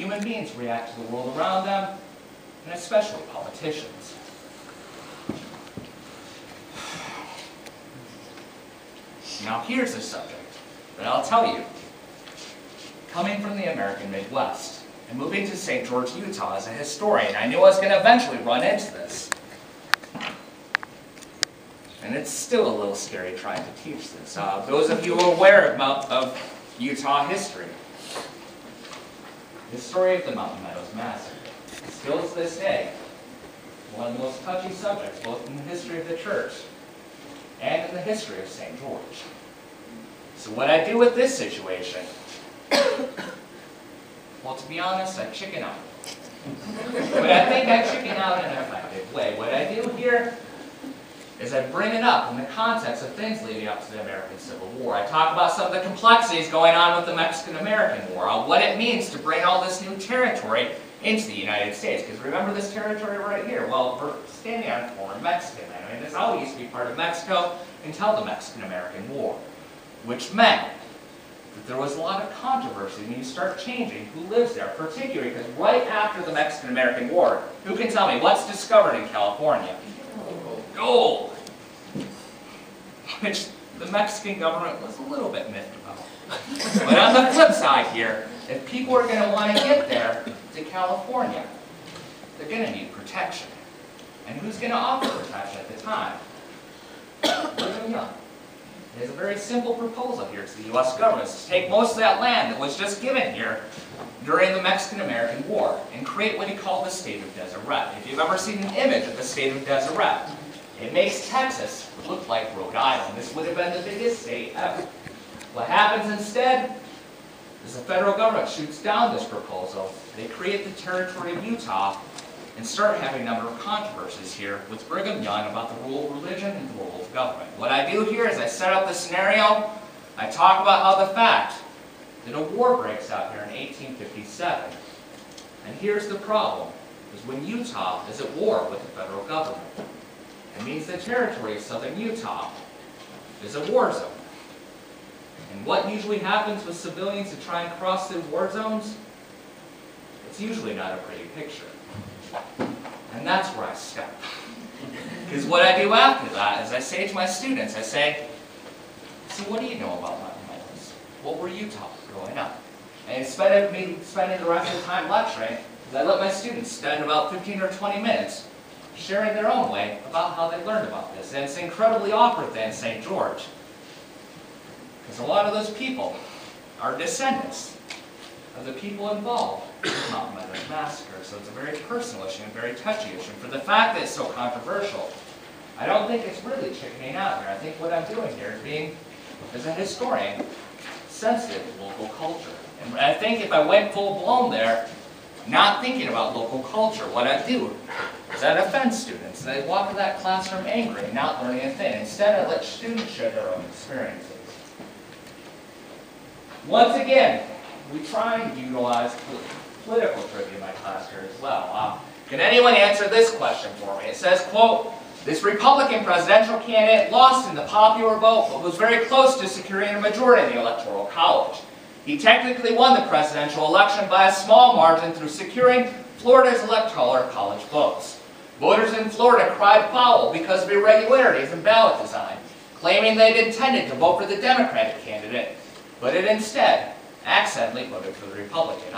human beings react to the world around them, and especially politicians. Now here's the subject, but I'll tell you, coming from the American Midwest and moving to St. George, Utah as a historian, I knew I was going to eventually run into this. And it's still a little scary trying to teach this. Those of you aware of Utah history, the story of the Mountain Meadows Massacre, still to this day, one of the most touchy subjects, both in the history of the church and in the history of St. George. So what I do with this situation, well, to be honest, I chicken out. But I think I chicken out in an effective way. What I do here is I bring it up in the context of things leading up to the American Civil War. I talk about some of the complexities going on with the Mexican-American War, what it means to bring all this new territory into the United States. Because remember this territory right here? Well, we're standing on former Mexican land. I mean, this all used to be part of Mexico until the Mexican-American War, which meant that there was a lot of controversy when you start changing who lives there, particularly because right after the Mexican-American War, who can tell me what's discovered in California? Gold! Which the Mexican government was a little bit miffed about. But on the flip side here, if people are going to want to get there to California, they're going to need protection. And who's going to offer protection at the time? Brigham Young. He has a very simple proposal here to the U.S. government, to take most of that land that was just given here during the Mexican-American War and create what he called the state of Deseret. If you've ever seen an image of the state of Deseret, it makes Texas look like Rhode Island. This would have been the biggest state ever. What happens instead is the federal government shoots down this proposal. They create the territory of Utah and start having a number of controversies here with Brigham Young about the role of religion and the role of government. What I do here is I set up the scenario. I talk about how the fact that a war breaks out here in 1857. And here's the problem, is when Utah is at war with the federal government, it means the territory of southern Utah is a war zone. And what usually happens with civilians who try and cross through war zones? It's usually not a pretty picture. And that's where I step. Because what I do after that is I say to my students, I say, so what do you know about Mountain Meadows? What were you taught growing up? And instead of me spending the rest of the time lecturing, I let my students spend about 15 or 20 minutes sharing their own way about how they learned about this. And it's incredibly awkward then in St. George. Because a lot of those people are descendants of the people involved in the Mountain Meadows Massacre. So it's a very personal issue and very touchy issue. For the fact that it's so controversial, I don't think it's really chickening out here. I think what I'm doing here is being, as a historian, sensitive to local culture. And I think if I went full-blown there, not thinking about local culture, what I do is I'd offend students. They walk to that classroom angry and not learning a thing. Instead, I let students share their own experiences. Once again, we try and utilize political trivia in my class here as well. Can anyone answer this question for me? It says, quote, this Republican presidential candidate lost in the popular vote, but was very close to securing a majority in the Electoral College. He technically won the presidential election by a small margin through securing Florida's Electoral College votes. Voters in Florida cried foul because of irregularities in ballot design, claiming they'd intended to vote for the Democratic candidate, but it instead accidentally voted for the Republican.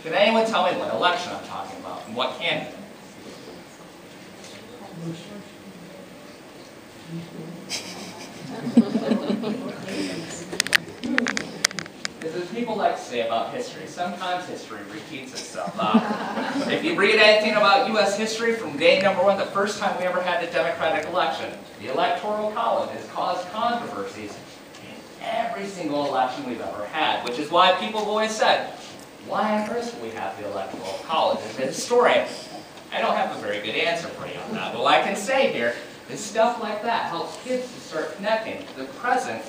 Can anyone tell me what election I'm talking about and what candidate? As people like to say about history, sometimes history repeats itself. If you read anything about U.S. history from day number one, the first time we ever had a Democratic election, the Electoral College has caused controversies in every single election we've ever had, which is why people have always said, why on earth do we have the Electoral College? As a historian, I don't have a very good answer for you on that, but what I can say here is stuff like that helps kids to start connecting the present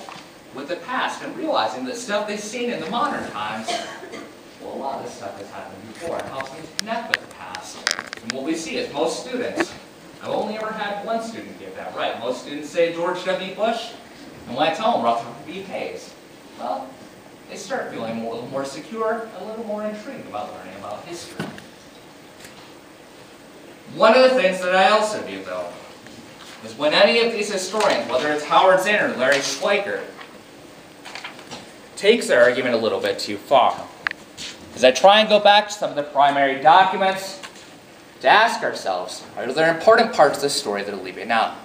with the past and realizing that stuff they've seen in the modern times, well, a lot of this stuff has happened before and helps them to connect with the past. And what we see is most students, I've only ever had one student get that right. Most students say George W. Bush, and when I tell them Rutherford B. Hayes, well, they start feeling a little more secure, a little more intrigued about learning about history. One of the things that I also do, though, is when any of these historians, whether it's Howard Zinn or Larry Schweikert, takes their argument a little bit too far, is I try and go back to some of the primary documents to ask ourselves, are there important parts of the story that are leaving out?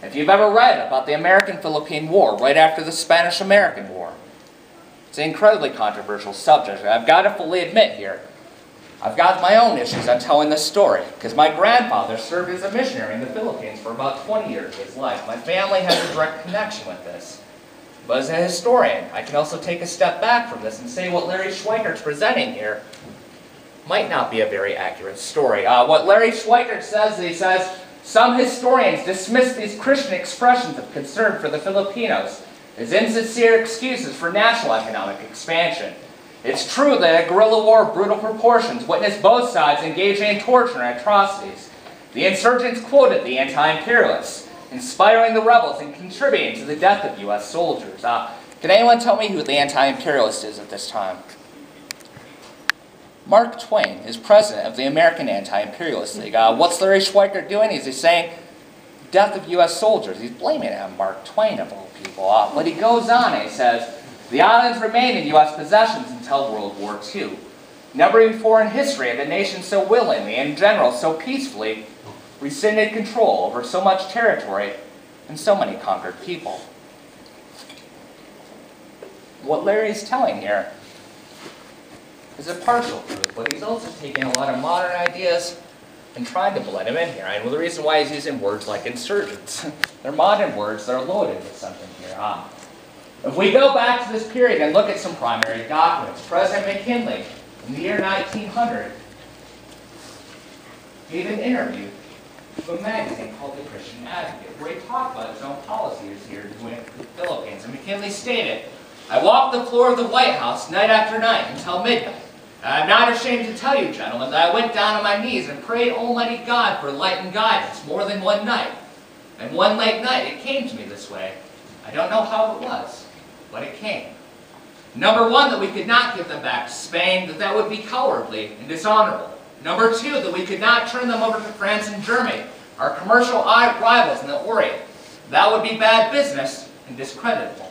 If you've ever read about the American Philippine War right after the Spanish-American War, it's an incredibly controversial subject. I've got to fully admit here, I've got my own issues on telling this story, because my grandfather served as a missionary in the Philippines for about 20 years of his life. My family has a direct connection with this. But as a historian, I can also take a step back from this and say what Larry Schweikert's presenting here might not be a very accurate story. What Larry Schweikert says is, he says, some historians dismiss these Christian expressions of concern for the Filipinos as insincere excuses for national economic expansion. It's true that a guerrilla war of brutal proportions witnessed both sides engaging in torture and atrocities. The insurgents quoted the anti-imperialists, inspiring the rebels and contributing to the death of U.S. soldiers. Can anyone tell me who the anti-imperialist is at this time? Mark Twain is president of the American Anti-Imperialist League. What's Larry Schweikert doing? He's saying death of U.S. soldiers. He's blaming it on Mark Twain, of all people. But he goes on and he says, the islands remained in U.S. possessions until World War II. Never before in history had a nation so willingly and in general so peacefully rescinded control over so much territory and so many conquered people. What Larry is telling here is a partial truth, but he's also taking a lot of modern ideas and trying to blend them in here. And the reason why he's using words like insurgents. They're modern words that are loaded with something here. If we go back to this period and look at some primary documents, President McKinley, in the year 1900, gave an interview to a magazine called The Christian Advocate, where he talked about his own policies here in the Philippines. And McKinley stated, I walked the floor of the White House night after night until midnight. And I'm not ashamed to tell you, gentlemen, that I went down on my knees and prayed Almighty God for light and guidance more than one night. And one late night it came to me this way. I don't know how it was, but it came. Number one, that we could not give them back to Spain, that would be cowardly and dishonorable. Number two, that we could not turn them over to France and Germany, our commercial rivals in the Orient. That would be bad business and discreditable.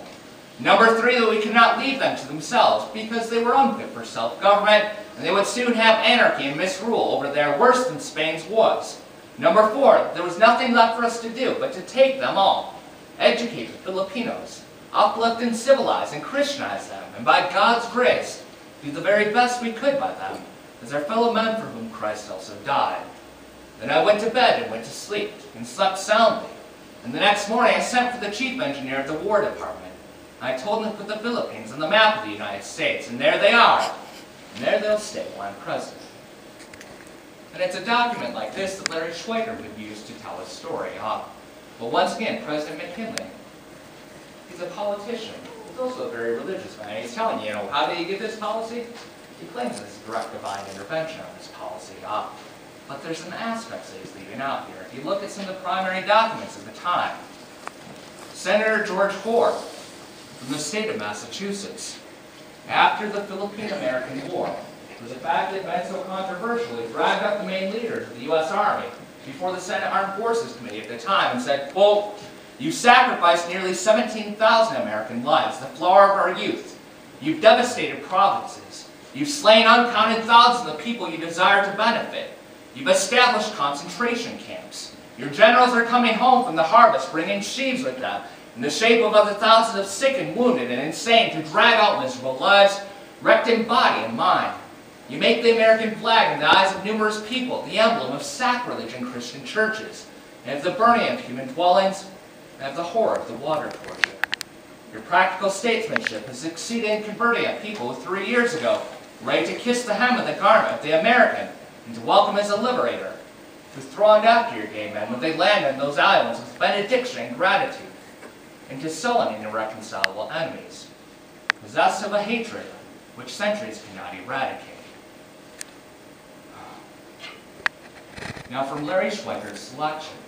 Number three, that we could not leave them to themselves because they were unfit for self-government and they would soon have anarchy and misrule over there worse than Spain's was. Number four, there was nothing left for us to do but to take them all, educate the Filipinos, uplift and civilize and Christianize them, and by God's grace, do the very best we could by them, as our fellow men for whom Christ also died. Then I went to bed and went to sleep, and slept soundly. And the next morning I sent for the chief engineer of the War Department. I told him to put the Philippines on the map of the United States, and there they are. And there they'll stay while I'm president. And it's a document like this that Larry Schweikert would use to tell his story. But once again, President McKinley, he's a politician. He's also a very religious man. He's telling you, how did he get this policy? He claims it's direct divine intervention on this policy. But there's some aspects that he's leaving out here. If you look at some of the primary documents of the time, Senator George Hoar from the state of Massachusetts, after the Philippine-American War, was the fact that it had been so controversial, he dragged up the main leaders of the U.S. Army before the Senate Armed Forces Committee at the time and said, quote, you sacrificed nearly 17,000 American lives, the flower of our youth. You've devastated provinces. You've slain uncounted thousands of people you desire to benefit. You've established concentration camps. Your generals are coming home from the harvest, bringing sheaves with them, in the shape of other thousands of sick and wounded and insane to drag out miserable lives, wrecked in body and mind. You make the American flag in the eyes of numerous people the emblem of sacrilege in Christian churches, and of the burning of human dwellings, and of the horror of the water torture. Your practical statesmanship has succeeded in converting a people who 3 years ago were ready to kiss the hem of the garment of the American and to welcome as a liberator, who thronged after your gay men when they landed on those islands with benediction and gratitude, into sullen and irreconcilable enemies, possessed of a hatred which centuries cannot eradicate. Now from Larry Schweikert's selection,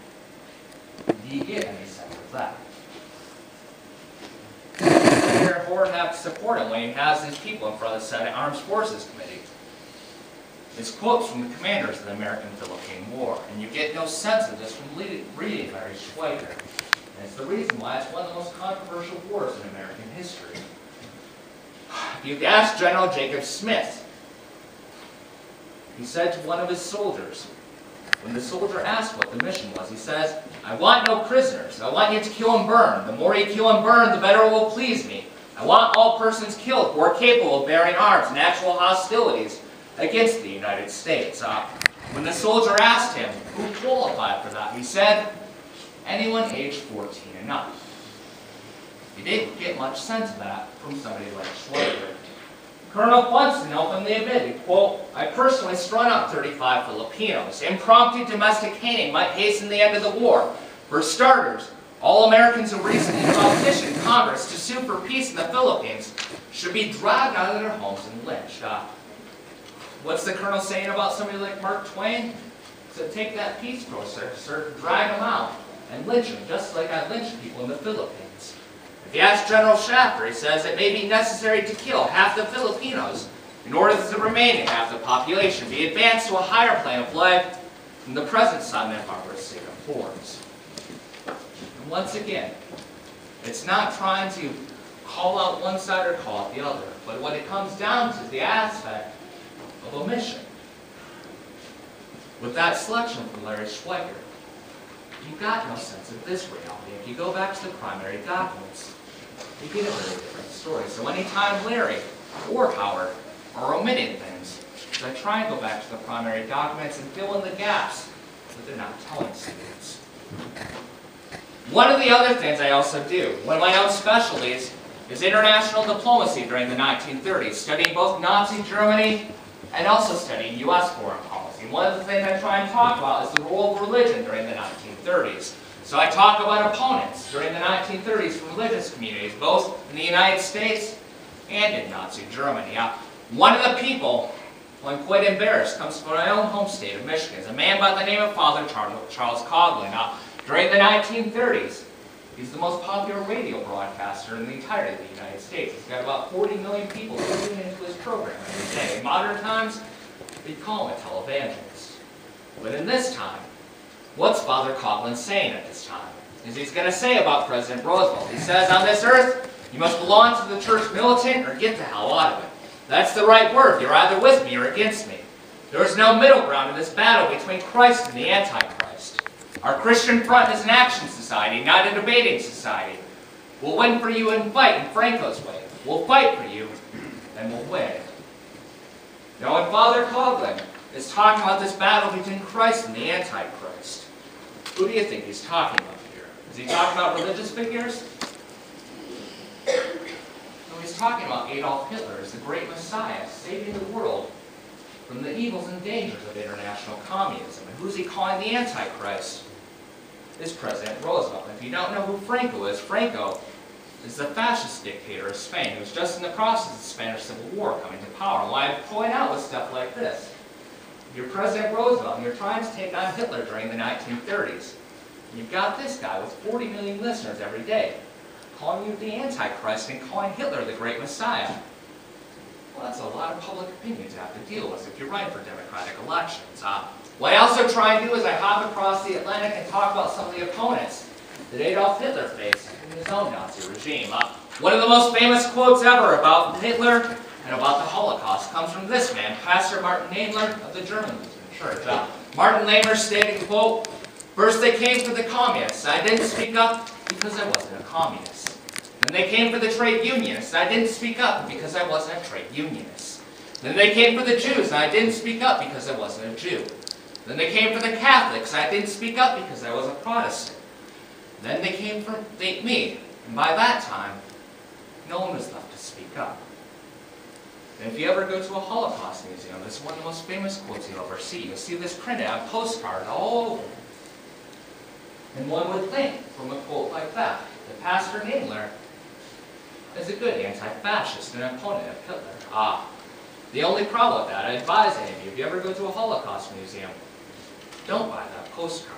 do you get any sense of that? Senator Horde have to support him when he has these people in front of the Senate Armed Forces Committee? It's quotes from the commanders of the American Philippine War, and you get no sense of this from reading Larry Schweitzer. And it's the reason why it's one of the most controversial wars in American history. If you ask General Jacob Smith, he said to one of his soldiers, when the soldier asked what the mission was, he says, "I want no prisoners. I want you to kill and burn. The more you kill and burn, the better it will please me. I want all persons killed who are capable of bearing arms in actual hostilities against the United States." When the soldier asked him who qualified for that, he said, anyone aged 14 and up. You didn't get much sense of that from somebody like Schweitzer. Colonel Funston openly admitted, quote, "I personally strung up 35 Filipinos. Impromptu domestic caning might hasten the end of the war. For starters, all Americans who recently petitioned Congress to sue for peace in the Philippines should be dragged out of their homes and lynched." What's the colonel saying about somebody like Mark Twain? So take that peace process, drag them out, and lynch them, just like I lynched people in the Philippines. If you ask General Shafter, he says it may be necessary to kill half the Filipinos in order that the remaining half the population be advanced to a higher plane of life than the present San Barbara state affords. And once again, it's not trying to call out one side or call out the other, but what it comes down to is the aspect of omission. With that selection from Larry Schweitzer, you got no sense of this reality. If you go back to the primary documents, you get a very different story. So anytime Larry or Howard are omitting things, I try and go back to the primary documents and fill in the gaps that they're not telling students. One of the other things I also do, one of my own specialties, is international diplomacy during the 1930s, studying both Nazi Germany and also studying U.S. foreign policy. One of the things I try and talk about is the role of religion during the 1930s. So I talk about opponents during the 1930s from religious communities, both in the United States and in Nazi Germany. One of the people, who I'm quite embarrassed, comes from my own home state of Michigan. It's a man by the name of Father Charles Coughlin. During the 1930s, he's the most popular radio broadcaster in the entirety of the United States. He's got about 40 million people tuning into his program every day. In modern times, we'd call him a televangelist. But in this time, what's Father Coughlin saying at this time? Is he's going to say about President Roosevelt. He says, on this earth, you must belong to the church militant or get the hell out of it. That's the right word. You're either with me or against me. There is no middle ground in this battle between Christ and the Antichrist. Our Christian front is an action society, not a debating society. We'll win for you and fight in Franco's way. We'll fight for you, and we'll win. Now, when Father Coughlin is talking about this battle between Christ and the Antichrist, who do you think he's talking about here? Is he talking about religious figures? No, he's talking about Adolf Hitler as the great Messiah, saving the world from the evils and dangers of international communism. And who's he calling the Antichrist? Is President Roosevelt. If you don't know who Franco is the fascist dictator of Spain who was just in the process of the Spanish Civil War coming to power. And why I point out with stuff like this, if you're President Roosevelt and you're trying to take on Hitler during the 1930s, and you've got this guy with 40 million listeners every day, calling you the Antichrist and calling Hitler the great Messiah. Well, that's a lot of public opinion to have to deal with if you're running for Democratic elections. What I also try and do is I hop across the Atlantic and talk about some of the opponents that Adolf Hitler faced in his own Nazi regime. One of the most famous quotes ever about Hitler and about the Holocaust comes from this man, Pastor Martin Daimler of the German Lutheran Church. Martin Daimler stated, quote, "First they came for the communists. I didn't speak up because I wasn't a communist. Then they came for the trade unionists. I didn't speak up because I wasn't a trade unionist. Then they came for the Jews, and I didn't speak up because I wasn't a Jew. Then they came for the Catholics, and I didn't speak up because I was a Protestant. Then they came for me, and by that time, no one was left to speak up." And if you ever go to a Holocaust museum, this is one of the most famous quotes you'll ever see. You'll see this printed on postcards all over. And one would think, from a quote like that, that Pastor Daimler is a good anti-fascist and an opponent of Hitler. The only problem with that, I advise any of you, if you ever go to a Holocaust museum, don't buy that postcard.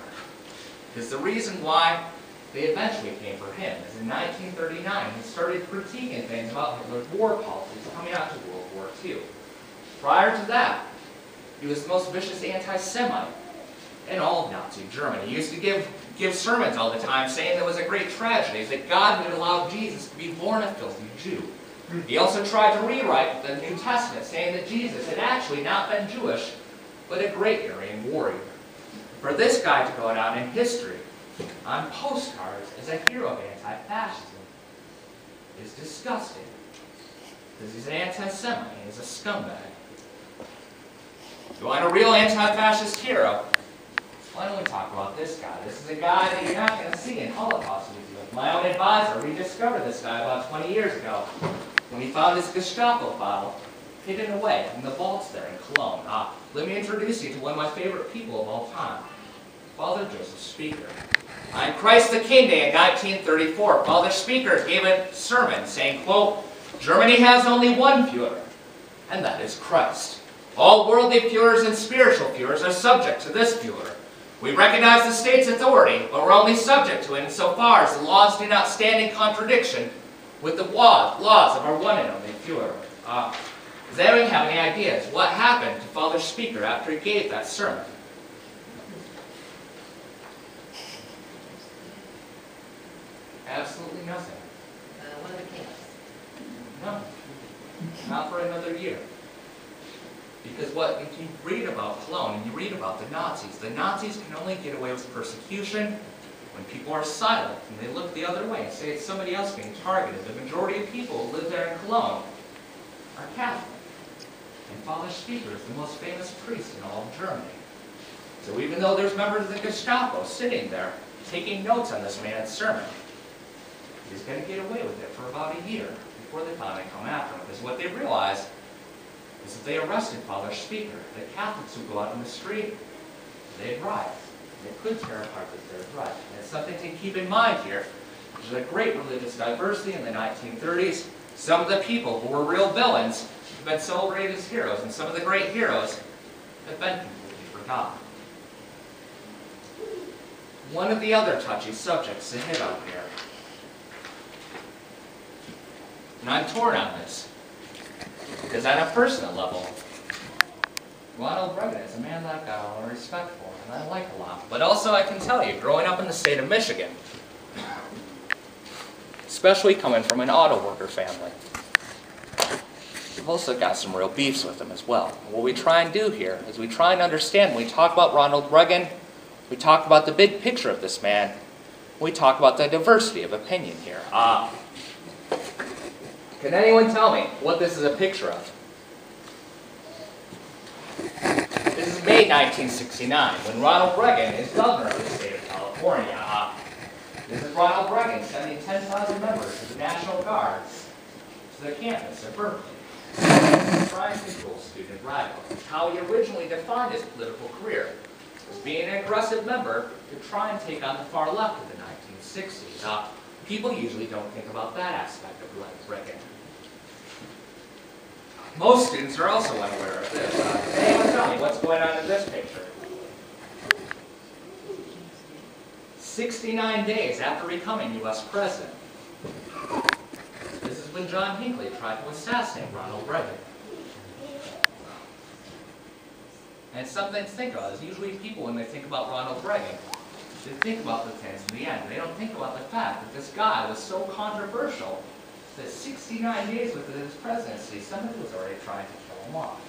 Because the reason why they eventually came for him, as in 1939 he started critiquing things about Hitler's war policies coming out to World War II. Prior to that, he was the most vicious anti-Semite in all of Nazi Germany. He used to give sermons all the time saying there was a great tragedy, that God had allowed Jesus to be born a filthy Jew. He also tried to rewrite the New Testament, saying that Jesus had actually not been Jewish, but a great Aryan warrior. For this guy to go down in history on postcards as a hero of anti-fascism is disgusting, because he's an anti-Semite and he's a scumbag. You want a real anti-fascist hero? Why don't we talk about this guy? This is a guy that you're not going to see in Holocaust museums. My own advisor rediscovered this guy about 20 years ago when he found his Gestapo file hidden away in the vaults there in Cologne. Let me introduce you to one of my favorite people of all time, Father Joseph Speaker. On Christ the King Day in 1934, Father Speaker gave a sermon saying, quote, "Germany has only one Führer, and that is Christ. All worldly Führers and spiritual Führers are subject to this Führer. We recognize the state's authority, but we're only subject to it insofar as the laws do not stand in contradiction with the laws of our one and only Führer." Does anyone have any ideas what happened to Father Speaker after he gave that sermon? Absolutely nothing. One of the camps. No. Not for another year. Because if you read about Cologne and you read about the Nazis can only get away with persecution when people are silent and they look the other way and say it's somebody else being targeted. The majority of people who live there in Cologne are Catholic. And Father Speaker is the most famous priest in all of Germany. So even though there's members of the Gestapo sitting there taking notes on this man's sermon, he's going to get away with it for about a year before they finally come after him. Because what they realize is that they arrested Father Speaker. The Catholics who go out in the street, they'd riot. They could tear apart the Third Reich. And it's something to keep in mind here. There's a great religious diversity in the 1930s. Some of the people who were real villains have been celebrated as heroes, and some of the great heroes have been completely forgotten. One of the other touchy subjects to hit on here, and I'm torn on this, because on a personal level, Ronald Reagan is a man that I've got a lot of respect for, and I like a lot. But also I can tell you, growing up in the state of Michigan, especially coming from an auto worker family, we've also got some real beefs with him as well. What we try and do here is we try and understand, when we talk about Ronald Reagan, we talk about the big picture of this man, we talk about the diversity of opinion here. Can anyone tell me what this is a picture of? This is May 1969, when Ronald Reagan is governor of the state of California. This is Ronald Reagan sending 10,000 members of the National Guards to the campus of Berkeley. Trying to control student radicals. It's how he originally defined his political career, as being an aggressive member to try and take on the far left of the 1960s. People usually don't think about that aspect of Reagan. Most students are also unaware of this. Can anyone tell me what's going on in this picture? 69 days after becoming U.S. president. This is when John Hinckley tried to assassinate Ronald Reagan. And it's something to think about. Is usually people, when they think about Ronald Reagan, they think about the things in the end. They don't think about the fact that this guy was so controversial that 69 days within his presidency, somebody was already trying to kill him off.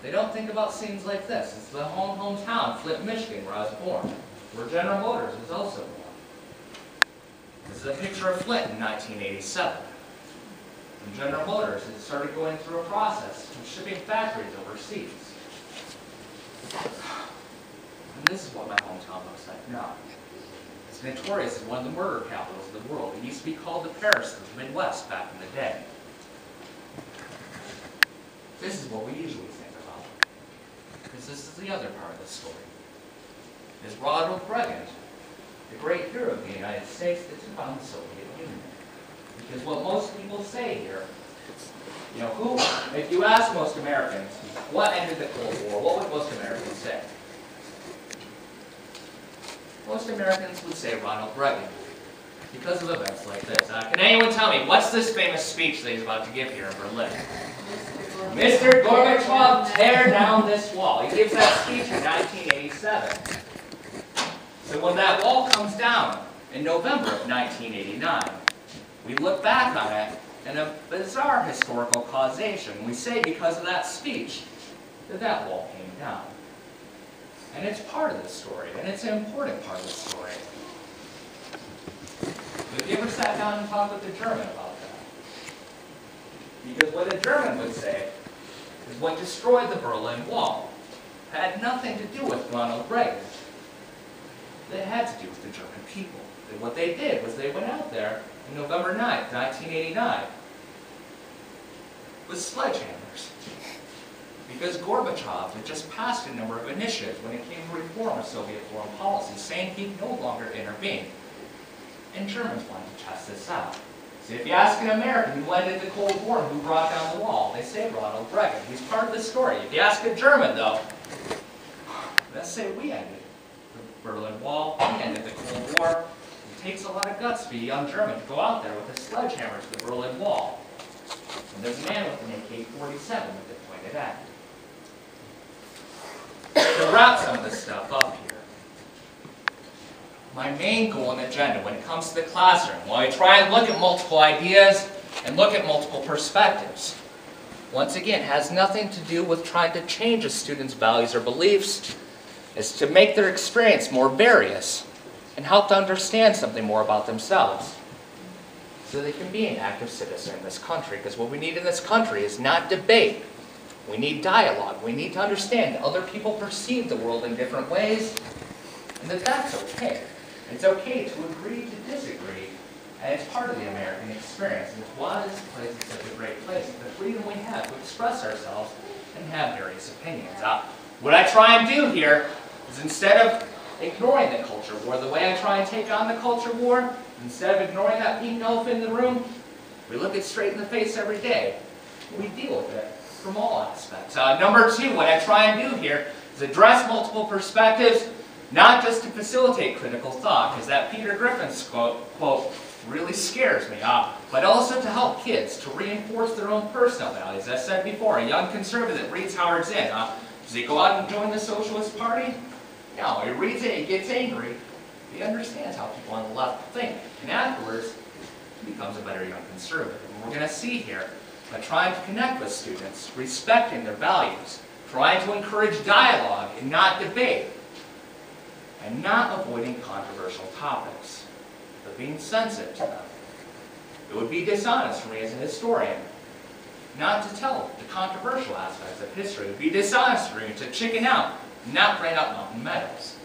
They don't think about scenes like this. It's the hometown, Flint, Michigan, where I was born, where General Motors was also born. This is a picture of Flint in 1987. And General Motors had started going through a process of shipping factories overseas. And this is what my hometown looks like now. It's notorious as one of the murder capitals of the world. It used to be called the Paris of the Midwest back in the day. This is what we usually think about, because this is the other part of the story. Is Ronald Reagan, the great hero of the United States that took on the Soviet Union. Because what most people say here, if you ask most Americans, what ended the Cold War, what would most Americans say? Most Americans would say Ronald Reagan, because of events like this. Can anyone tell me, what's this famous speech that he's about to give here in Berlin? Mr. Gorbachev, tear down this wall. He gives that speech in 1987. So when that wall comes down in November of 1989, we look back on it in a bizarre historical causation. We say because of that speech that that wall came down. And it's part of the story, and it's an important part of the story. Have you ever sat down and talked with a German about that? Because what a German would say is what destroyed the Berlin Wall had nothing to do with Ronald Reagan. It had to do with the German people. And what they did was they went out there on November 9th, 1989 with sledgehammers. Because Gorbachev had just passed a number of initiatives when it came to reform of Soviet foreign policy, saying he'd no longer intervene. And Germans wanted to test this out. So if you ask an American who ended the Cold War and who brought down the wall, they say Ronald Reagan. He's part of the story. If you ask a German, though, let's say we ended the Berlin Wall, we ended the Cold War. It takes a lot of guts for a young German to go out there with a sledgehammer to the Berlin Wall. And there's a man with an AK-47 with it pointed at him. To wrap some of this stuff up here, my main goal and agenda when it comes to the classroom, while I try and look at multiple ideas and look at multiple perspectives, once again, has nothing to do with trying to change a student's values or beliefs. It's to make their experience more various and help to understand something more about themselves so they can be an active citizen in this country. Because what we need in this country is not debate. We need dialogue. We need to understand that other people perceive the world in different ways, and that that's okay. It's okay to agree to disagree, and it's part of the American experience. And it's why this place is such a great place, the freedom we have to express ourselves and have various opinions. What I try and do here is, instead of ignoring the culture war, the way I try and take on the culture war, instead of ignoring that pink elephant in the room, we look it straight in the face every day. We deal with it from all aspects. Number two, what I try and do here is address multiple perspectives, not just to facilitate critical thought, because that Peter Griffin's quote really scares me, but also to help kids to reinforce their own personal values. As I said before, a young conservative that reads Howard Zinn, does he go out and join the Socialist Party? No, he reads it, he gets angry, he understands how people on the left think, and afterwards he becomes a better young conservative. And we're going to see here, by trying to connect with students, respecting their values, trying to encourage dialogue and not debate, and not avoiding controversial topics, but being sensitive to them. It would be dishonest for me as a historian not to tell the controversial aspects of history. It would be dishonest for me to chicken out and not bring up Mountain Meadows.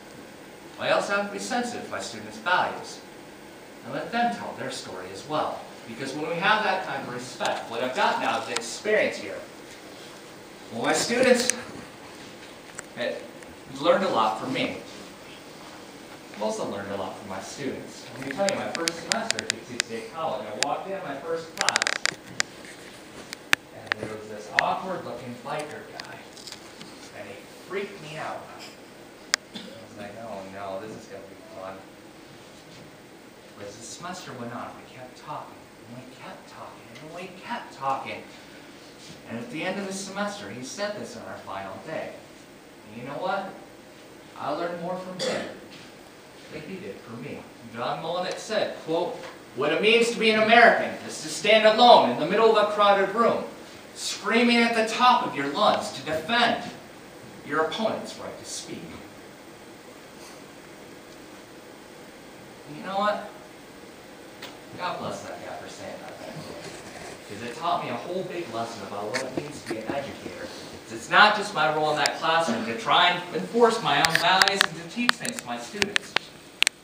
I also have to be sensitive to my students' values and let them tell their story as well. Because when we have that kind of respect, what I've got now is the experience here. Well, my students have learned a lot from me. I've also learned a lot from my students. Let me tell you, my first semester at Dixie State College, I walked in my first class, and there was this awkward-looking biker guy, and he freaked me out. I was like, oh no, this is going to be fun. But as the semester went on, we kept talking. And we kept talking, and we kept talking. And at the end of the semester, he said this on our final day. And you know what? I learned more from him than he did from me. John Mullinex said, quote, "What it means to be an American is to stand alone in the middle of a crowded room, screaming at the top of your lungs to defend your opponent's right to speak." And you know what? God bless that guy for saying that. Because it taught me a whole big lesson about what it means to be an educator. It's not just my role in that classroom to try and enforce my own values and to teach things to my students.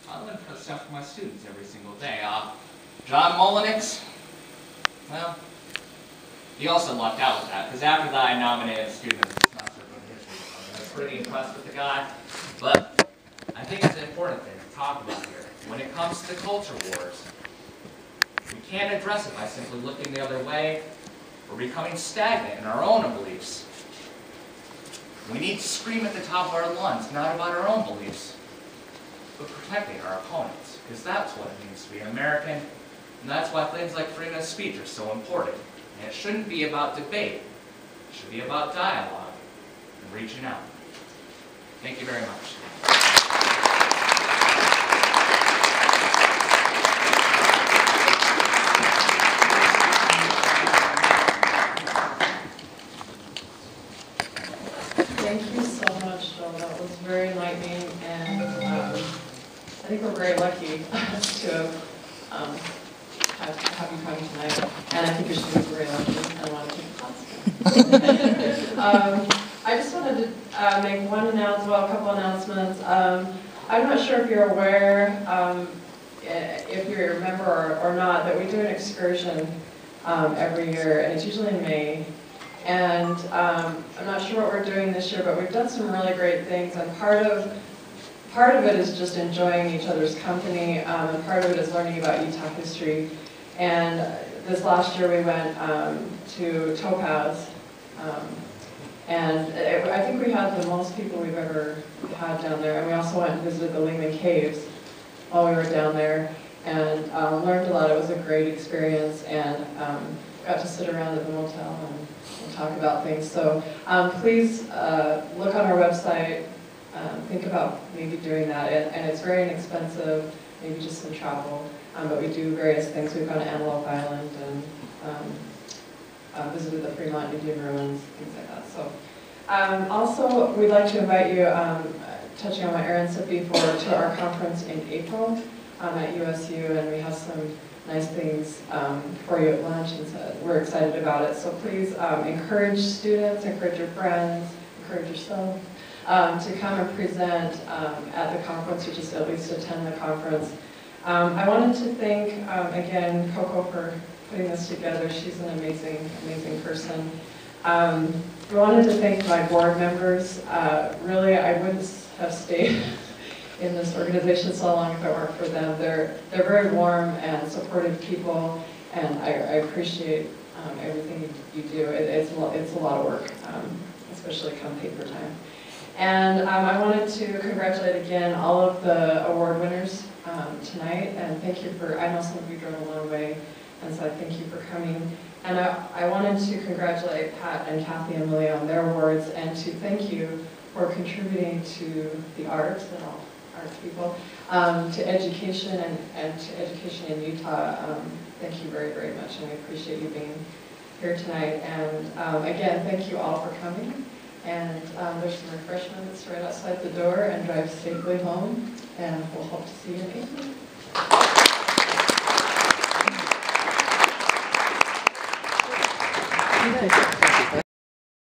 I learn stuff from my students every single day. John Mullinex, well, he also lucked out with that. Because after that, I nominated a student as a semester for history. I was pretty impressed with the guy. But I think it's an important thing to talk about here. When it comes to the culture wars, we can't address it by simply looking the other way or becoming stagnant in our own beliefs. We need to scream at the top of our lungs, not about our own beliefs, but protecting our opponents, because that's what it means to be an American, and that's why things like freedom of speech are so important. And it shouldn't be about debate. It should be about dialogue and reaching out. Thank you very much. Thank you so much, Joel. That was very enlightening, and I think we're very lucky to have you coming tonight. And I think your students are very lucky and want to take the class. I just wanted to make one announcement, well, a couple announcements. I'm not sure if you're aware, if you're a member or not, that we do an excursion every year, and it's usually in May. And I'm not sure what we're doing this year, but we've done some really great things, and part of it is just enjoying each other's company, and part of it is learning about Utah history. And this last year we went to Topaz, and I think we had the most people we've ever had down there, and we also went and visited the Lehman Caves while we were down there, and learned a lot. It was a great experience, and got to sit around at the motel and talk about things. So please look on our website, think about maybe doing that, and it's very inexpensive, maybe just some travel, but we do various things. We've gone to Antelope Island and visited the Fremont Indian ruins, things like that. So also we'd like to invite you, touching on what Erin said before, to our conference in April at USU, and we have some nice things for you at lunch, and so we're excited about it. So please encourage students, encourage your friends, encourage yourself to come and present at the conference, or just at least attend the conference. I wanted to thank, again, Coco for putting this together. She's an amazing, amazing person. I wanted to thank my board members. Really, I wouldn't have stayed in this organization so long if it weren't for them. They're very warm and supportive people, and I appreciate everything you do. It's a lot of work, especially come paper time. And I wanted to congratulate again all of the award winners tonight, and thank you for, I know some of you drove a long way, and so I thank you for coming. And I wanted to congratulate Pat and Kathy and Lily on their awards, and to thank you for contributing to the arts and all arts people, to education and to education in Utah. Thank you very, very much, and we appreciate you being here tonight. And again, thank you all for coming. And there's some refreshments right outside the door, and drive safely home, and we'll hope to see you in April. Thank you.